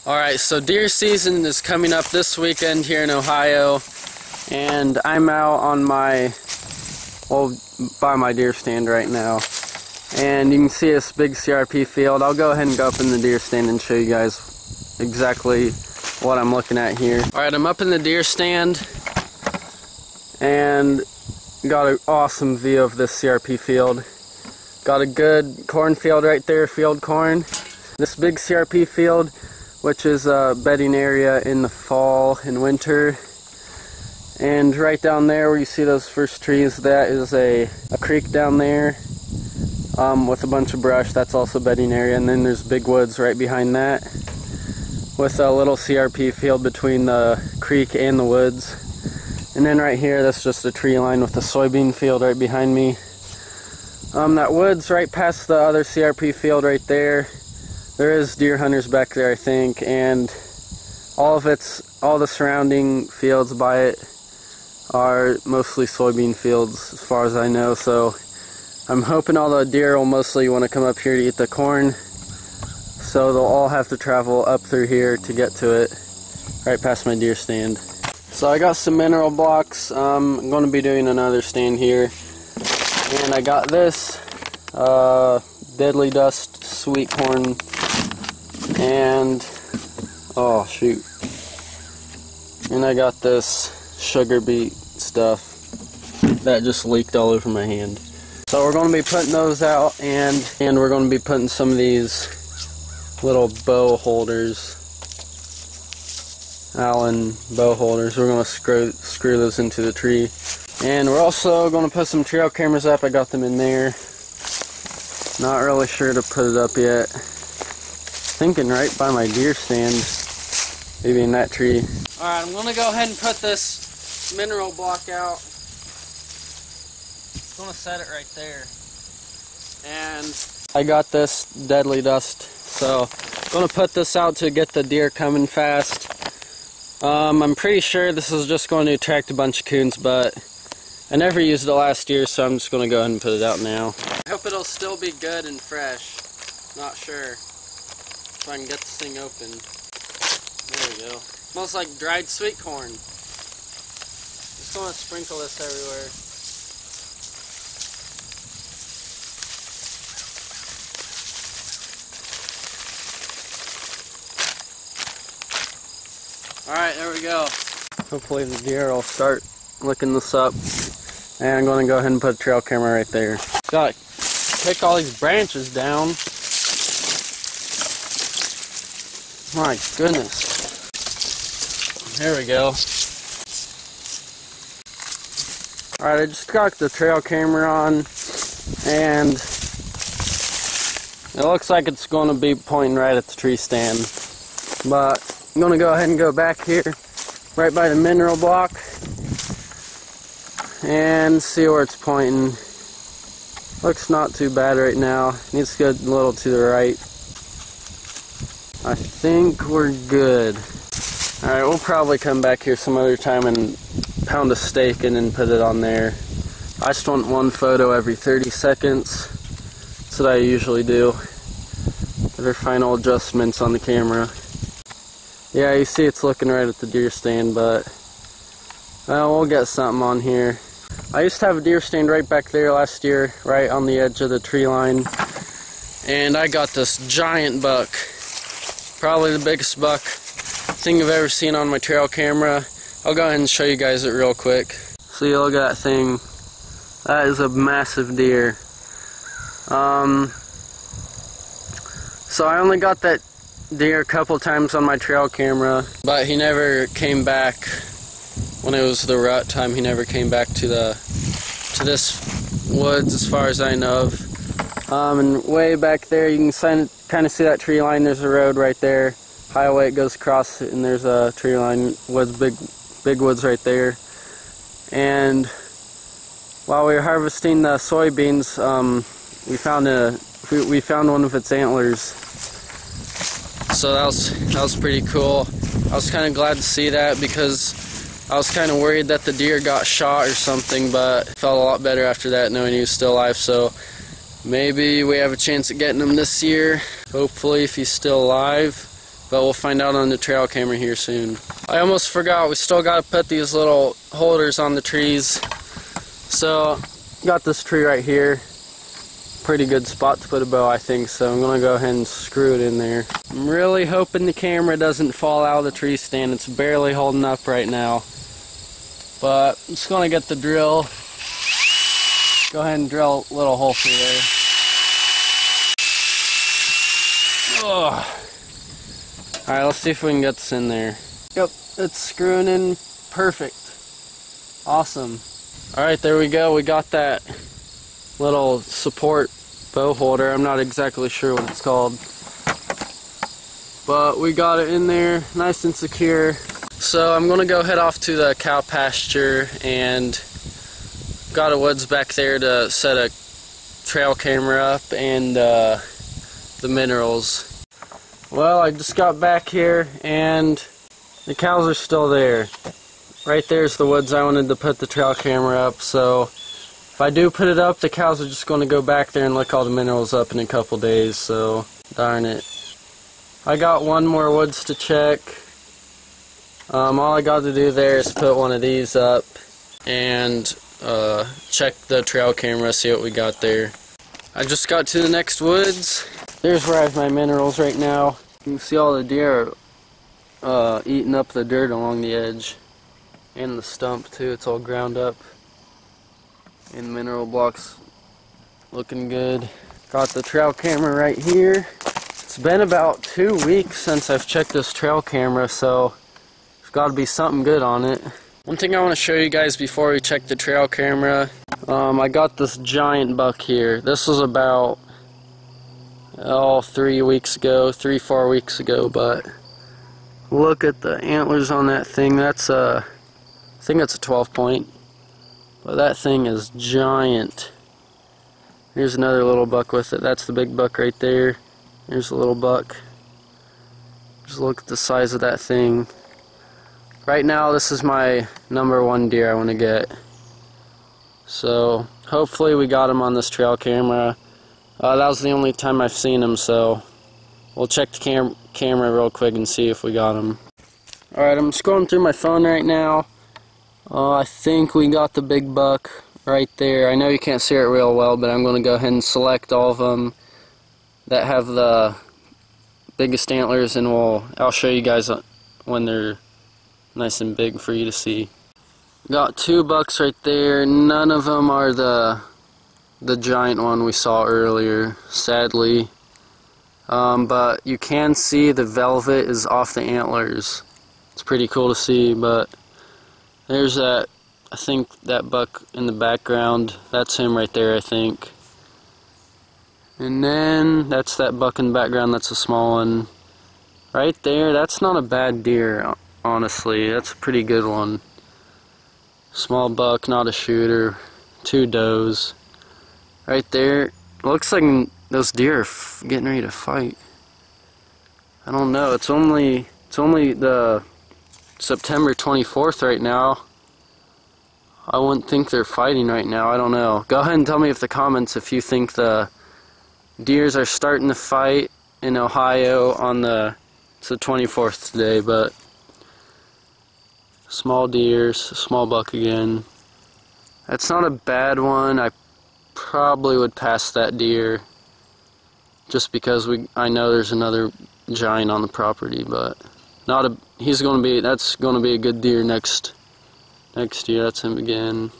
Alright, so deer season is coming up this weekend here in Ohio, and I'm out on by my deer stand right now. And you can see this big CRP field. I'll go ahead and go up in the deer stand and show you guys exactly what I'm looking at here. Alright, I'm up in the deer stand and got an awesome view of this CRP field. Got a good cornfield right there, field corn. This big CRP field, which is a bedding area in the fall and winter. And right down there where you see those first trees, that is a creek down there with a bunch of brush. That's also bedding area. And then there's big woods right behind that with a little CRP field between the creek and the woods. And then right here, that's just a tree line with a soybean field right behind me. That woods right past the other CRP field right there. There is deer hunters back there, I think, and all the surrounding fields by it are mostly soybean fields as far as I know, so I'm hoping all the deer will mostly want to come up here to eat the corn, so they'll all have to travel up through here to get to it, right past my deer stand. So I got some mineral blocks. I'm going to be doing another stand here, and I got this Deadly Dust sweet corn. And oh shoot, and I got this sugar beet stuff that just leaked all over my hand. So we're going to be putting those out, and we're going to be putting some of these little bow holders, Allen bow holders. We're going to screw those into the tree, and we're also going to put some trail cameras up. I got them in there. Not really sure to put it up yet. Thinking right by my deer stand, maybe in that tree. Alright, I'm going to go ahead and put this mineral block out. I'm going to set it right there. And I got this Deadly Dust, so I'm going to put this out to get the deer coming fast. I'm pretty sure this is just going to attract a bunch of coons, but I never used it last year, so I'm just going to go ahead and put it out now. I hope it'll still be good and fresh. Not sure. If I can get this thing open. There we go. Smells like dried sweet corn. Just want to sprinkle this everywhere. Alright, there we go. Hopefully the deer will start licking this up. And I'm going to go ahead and put a trail camera right there. Gotta pick all these branches down. My goodness. There we go. Alright, I just got the trail camera on, and it looks like it's going to be pointing right at the tree stand. But I'm going to go ahead and go back here, right by the mineral block, and see where it's pointing. Looks not too bad right now. Needs to go a little to the right. I think we're good. Alright, we'll probably come back here some other time and pound a steak and then put it on there. I just want one photo every 30 seconds. That's what I usually do. Other final adjustments on the camera. Yeah, you see it's looking right at the deer stand, but we'll get something on here. I used to have a deer stand right back there last year, right on the edge of the tree line. And I got this giant buck. Probably the biggest buck thing I've ever seen on my trail camera. I'll go ahead and show you guys it real quick. See, look at that thing. That is a massive deer. So I only got that deer a couple times on my trail camera, but he never came back when it was the rut time. He never came back to this woods as far as I know of. And way back there you can kind of see that tree line. There's a road right there, highway, it goes across it, and there's a tree line, woods, big woods right there. And while we were harvesting the soybeans, we found one of its antlers. So that was pretty cool. I was kind of glad to see that because I was kind of worried that the deer got shot or something, but felt a lot better after that knowing he was still alive. So maybe we have a chance at getting him this year, hopefully, if he's still alive. but we'll find out on the trail camera here soon. I almost forgot, we still got to put these little holders on the trees. So, got this tree right here. Pretty good spot to put a bow, I think, so I'm going to go ahead and screw it in there. I'm really hoping the camera doesn't fall out of the tree stand. It's barely holding up right now. But I'm just going to get the drill. Go ahead and drill a little hole through there. Alright, let's see if we can get this in there. Yep, it's screwing in perfect. Awesome. Alright, there we go. We got that little support bow holder. I'm not exactly sure what it's called. But we got it in there, nice and secure. So I'm going to go head off to the cow pasture, and got a woods back there to set a trail camera up and the minerals. Well, I just got back here and the cows are still there. Right there's the woods I wanted to put the trail camera up, so if I do put it up, the cows are just going to go back there and look all the minerals up in a couple days, so darn it. I got one more woods to check. All I got to do there is put one of these up and check the trail camera, see what we got there. I just got to the next woods. There's where I have my minerals right now. You can see all the deer are eating up the dirt along the edge. And the stump too, it's all ground up. And the mineral blocks looking good. Got the trail camera right here. It's been about 2 weeks since I've checked this trail camera, so there's got to be something good on it. One thing I want to show you guys before we check the trail camera, I got this giant buck here. This was about 3 weeks ago, 3-4 weeks ago, but look at the antlers on that thing. That's I think that's a 12 point, but that thing is giant. Here's another little buck with it. That's the big buck right there. Here's a little buck. Just look at the size of that thing. Right now this is my #1 deer I want to get. So hopefully we got him on this trail camera. That was the only time I've seen him, so we'll check the camera real quick and see if we got him. Alright, I'm scrolling through my phone right now. I think we got the big buck right there. I know you can't see it real well, but I'm going to go ahead and select all of them that have the biggest antlers, and I'll show you guys when they're nice and big for you to see. Got 2 bucks right there. None of them are the giant one we saw earlier, sadly. But you can see the velvet is off the antlers. It's pretty cool to see, but there's that, I think that buck in the background, that's him right there, I think. And then that's that buck in the background, that's a small one. Right there, that's not a bad deer, honestly. That's a pretty good one. Small buck, not a shooter. 2 does. Right there, looks like those deer are getting ready to fight. I don't know, it's only the September 24th right now. I wouldn't think they're fighting right now, I don't know. Go ahead and tell me in the comments if you think the deers are starting to fight in Ohio on it's the 24th today, but small deers, small buck again. That's not a bad one. I probably would pass that deer just because I know there's another giant on the property, but that's going to be a good deer next year. That's him again.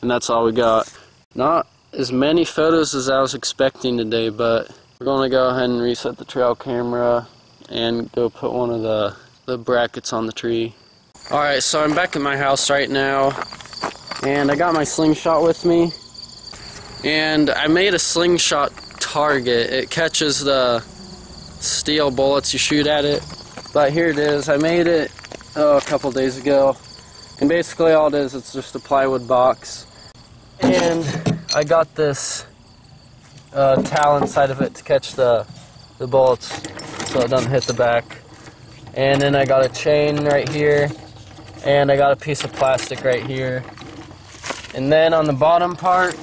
And that's all we got. Not as many photos as I was expecting today, but we're going to go ahead and reset the trail camera and go put one of the brackets on the tree. Alright, so I'm back at my house right now, and I got my slingshot with me, and I made a slingshot target. It catches the steel bullets you shoot at it, but here it is. I made it a couple days ago, and basically all it is, it's just a plywood box, and I got this towel inside of it to catch the bullets so it doesn't hit the back. And then I got a chain right here, and I got a piece of plastic right here. And then on the bottom part,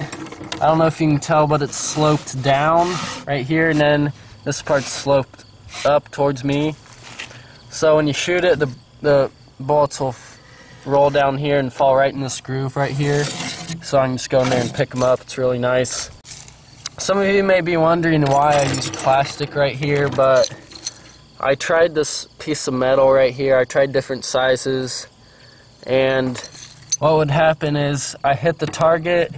I don't know if you can tell, but it's sloped down right here, and then this part's sloped up towards me. So when you shoot it, the bullets will roll down here and fall right in this groove right here. So I can just go in there and pick them up. It's really nice. Some of you may be wondering why I use plastic right here, but I tried this piece of metal right here. I tried different sizes, and what would happen is I hit the target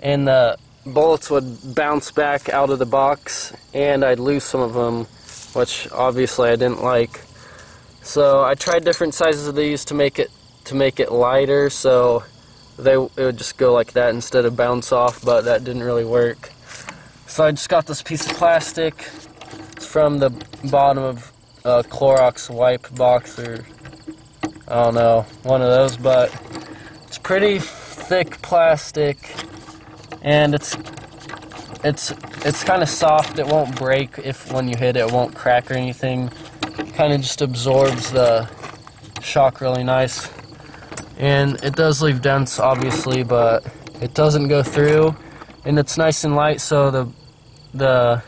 and the bullets would bounce back out of the box, and I'd lose some of them, which obviously I didn't like. So I tried different sizes of these to make it lighter, so it would just go like that instead of bounce off, but that didn't really work. So I just got this piece of plastic. It's from the bottom of a Clorox wipe box, or I don't know, one of those, but it's pretty thick plastic, and it's kind of soft. It won't break when you hit it. It won't crack or anything. It kind of just absorbs the shock really nice, and it does leave dents obviously, but it doesn't go through, and it's nice and light, so the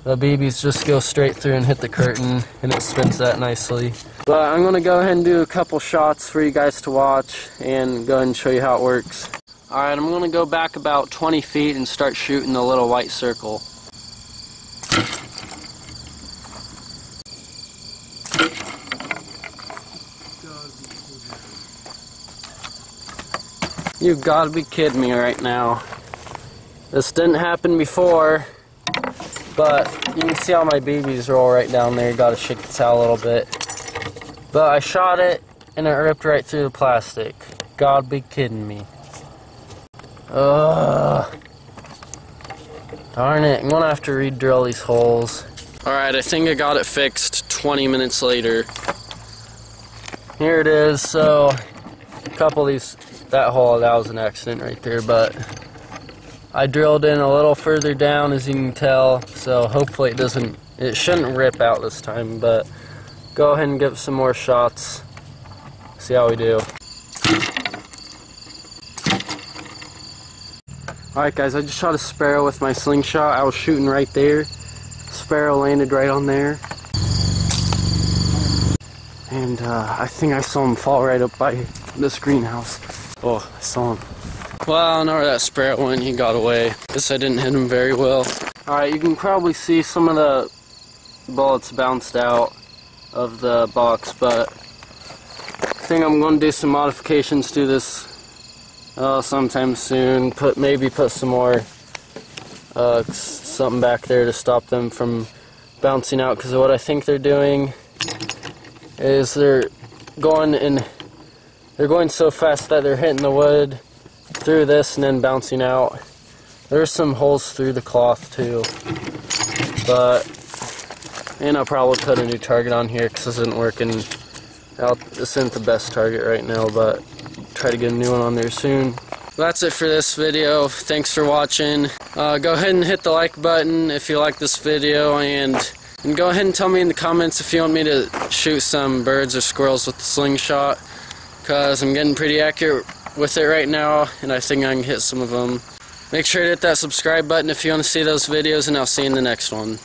BBs just go straight through and hit the curtain, and it spins that nicely. But I'm going to go ahead and do a couple shots for you guys to watch and go ahead and show you how it works. Alright, I'm going to go back about 20 feet and start shooting the little white circle. You've got to be kidding me right now. This didn't happen before, but you can see how my BBs roll right down there. Got to shake this out a little bit. But I shot it, and it ripped right through the plastic. God be kidding me. Ugh. Darn it, I'm gonna have to re-drill these holes. Alright, I think I got it fixed 20 minutes later. Here it is. So a couple of these, that was an accident right there, but I drilled in a little further down, as you can tell, so hopefully it shouldn't rip out this time, but go ahead and give some more shots, see how we do. Alright guys, I just shot a sparrow with my slingshot. I was shooting right there. Sparrow landed right on there. And I think I saw him fall right up by this greenhouse. Oh, I saw him. Well, I don't know where that sparrow went. He got away. Guess I didn't hit him very well. Alright, you can probably see some of the bullets bounced out of the box, but I think I'm going to do some modifications to this sometime soon. Maybe put some more something back there to stop them from bouncing out, because what I think they're doing is they're going so fast that they're hitting the wood through this and then bouncing out. There's some holes through the cloth too, and I'll probably put a new target on here because this isn't working out. This isn't the best target right now, but try to get a new one on there soon. That's it for this video. Thanks for watching. Go ahead and hit the like button if you like this video, and go ahead and tell me in the comments if you want me to shoot some birds or squirrels with the slingshot, because I'm getting pretty accurate with it right now, and I think I can hit some of them. Make sure to hit that subscribe button if you want to see those videos, and I'll see you in the next one.